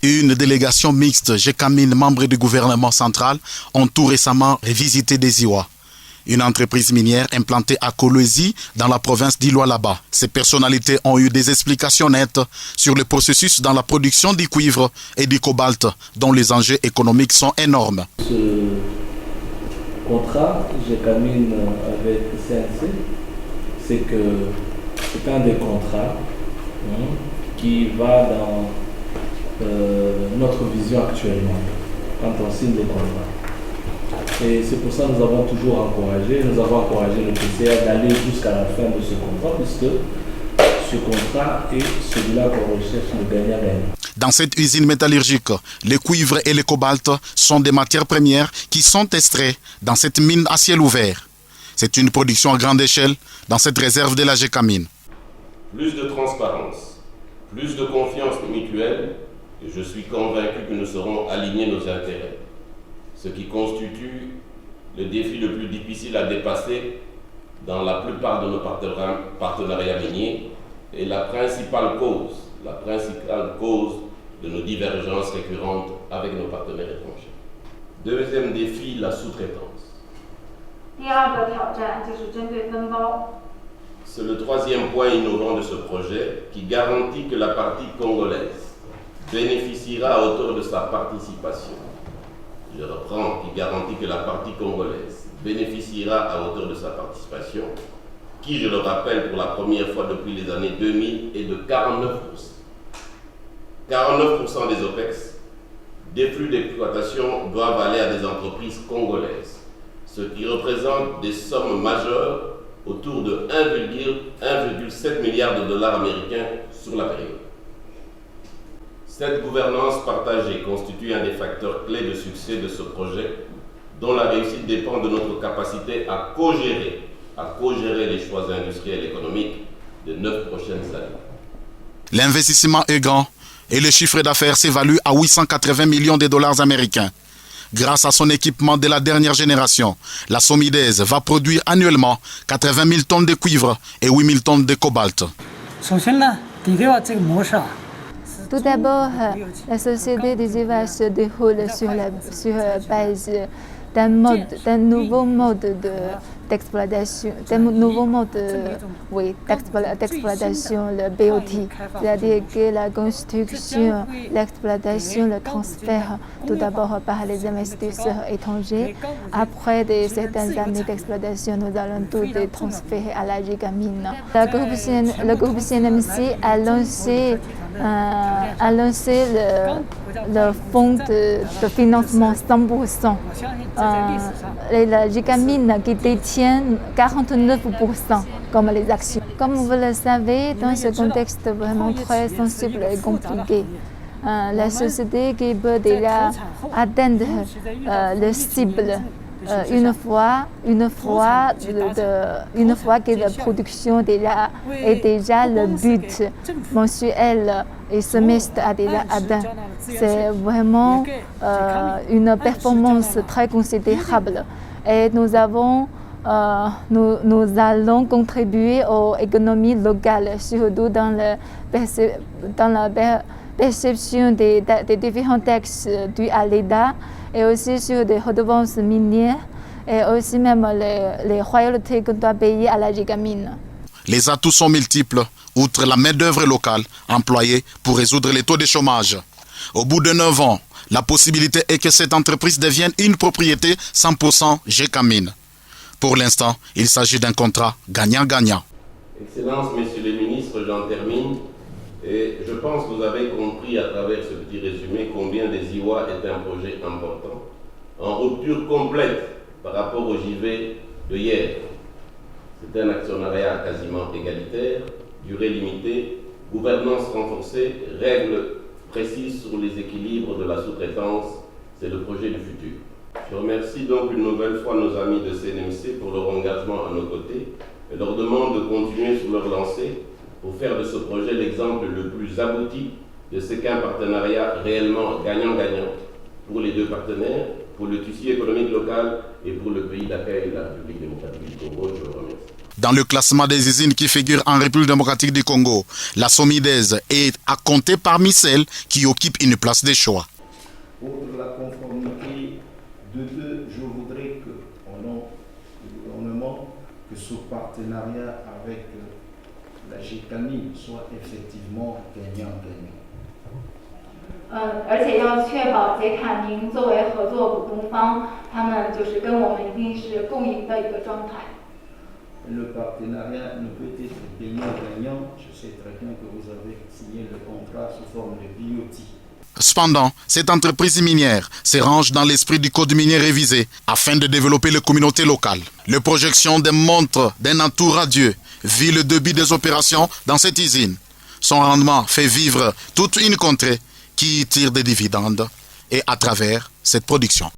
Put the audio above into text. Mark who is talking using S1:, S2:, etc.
S1: Une délégation mixte Gécamine, membre du gouvernement central, ont tout récemment visité Desiwa, une entreprise minière implantée à Kolwezi dans la province d'Ilwa-Laba. Ces personnalités ont eu des explications nettes sur le processus dans la production du cuivre et du cobalt, dont les enjeux économiques sont énormes.
S2: Ce contrat Gécamine avec CNC, c'est un des contrats qui va dans notre vision actuellement quand on signe des contrats. Et c'est pour ça que nous avons encouragé le PCA d'aller jusqu'à la fin de ce contrat, puisque ce contrat est celui-là qu'on recherche le gagnant-gagnant.
S1: Dans cette usine métallurgique, le cuivre et le cobalt sont des matières premières qui sont extraites dans cette mine à ciel ouvert. C'est une production à grande échelle dans cette réserve de la Gécamine.
S3: Plus de transparence, plus de confiance mutuelle, et je suis convaincu que nous saurons aligner nos intérêts. Ce qui constitue le défi le plus difficile à dépasser dans la plupart de nos partenariats miniers et la principale cause de nos divergences récurrentes avec nos partenaires étrangers. Deuxième défi, la sous-traitance. C'est le troisième point innovant de ce projet qui garantit que la partie congolaise bénéficiera à hauteur de sa participation. Je reprends, qui garantit que la partie congolaise bénéficiera à hauteur de sa participation, qui, je le rappelle, pour la première fois depuis les années 2000, est de 49%. 49% des OPEX, des flux d'exploitation, doivent aller à des entreprises congolaises, ce qui représente des sommes majeures autour de 1,7 milliard de dollars américains sur la période. Cette gouvernance partagée constitue un des facteurs clés de succès de ce projet, dont la réussite dépend de notre capacité à co-gérer les choix industriels et économiques des 9 prochaines années.
S1: L'investissement est grand et le chiffre d'affaires s'évalue à 880 millions de dollars américains. Grâce à son équipement de la dernière génération, la Somidèse va produire annuellement 80 000 tonnes de cuivre et 8 000 tonnes de cobalt.
S4: Tout d'abord, la société Desiwa se déroule sur base d'un nouveau mode d'exploitation, d'exploitation, le BOT, c'est-à-dire que la construction, l'exploitation, le transfert, tout d'abord par les investisseurs étrangers. Après certaines années d'exploitation, nous allons tout transférer à la Gécamine. Le groupe CNMC a lancé le fonds de financement 100%. La Gécamine qui détient 49% comme les actions. Comme vous le savez, dans ce contexte vraiment très sensible et compliqué, la société qui peut déjà atteindre le cible une fois que la production est déjà le but mensuel et semestre a déjà atteint. C'est vraiment une performance très considérable et nous allons contribuer aux économies locales, surtout dans la perception des différents taxes dus à l'État et aussi sur des redevances minières et aussi même les royautés qu'on doit payer à la Gécamine.
S1: Les atouts sont multiples, outre la main-d'œuvre locale employée pour résoudre les taux de chômage. Au bout de 9 ans, la possibilité est que cette entreprise devienne une propriété 100% Gécamine. Pour l'instant, il s'agit d'un contrat gagnant-gagnant.
S3: Excellences, messieurs les ministres, j'en termine. Et je pense que vous avez compris à travers ce petit résumé combien Desiwa est un projet important, en rupture complète par rapport au JV de hier. C'est un actionnariat quasiment égalitaire, durée limitée, gouvernance renforcée, règles précises sur les équilibres de la sous-traitance. C'est le projet du futur. Je remercie donc une nouvelle fois nos amis de CNMC pour leur engagement à nos côtés et leur demande de continuer sur leur lancée pour faire de ce projet l'exemple le plus abouti de ce qu'un partenariat réellement gagnant-gagnant pour les deux partenaires, pour le tissu économique local et pour le pays d'accueil, la République démocratique du Congo. Je vous remercie.
S1: Dans le classement des usines qui figurent en République démocratique du Congo, la Somidèse est à compter parmi celles qui occupent une place de choix.
S5: Pour la conformité de deux, je voudrais que, au nom du gouvernement, que ce partenariat avec la GECAMIN soit effectivement gagnant-gagnant.
S4: 而且要确保捷卡宁作为合作股东方，他们就是跟我们一定是共赢的一个状态。
S5: Le partenariat ne peut être gagnant-gagnant. Je sais très bien que vous avez signé le contrat sous forme de BOT.
S1: Cependant, cette entreprise minière se range dans l'esprit du code minier révisé afin de développer les communautés locales. Les projections des montres d'un atout radieux vu le début des opérations dans cette usine. Son rendement fait vivre toute une contrée qui tire des dividendes et à travers cette production.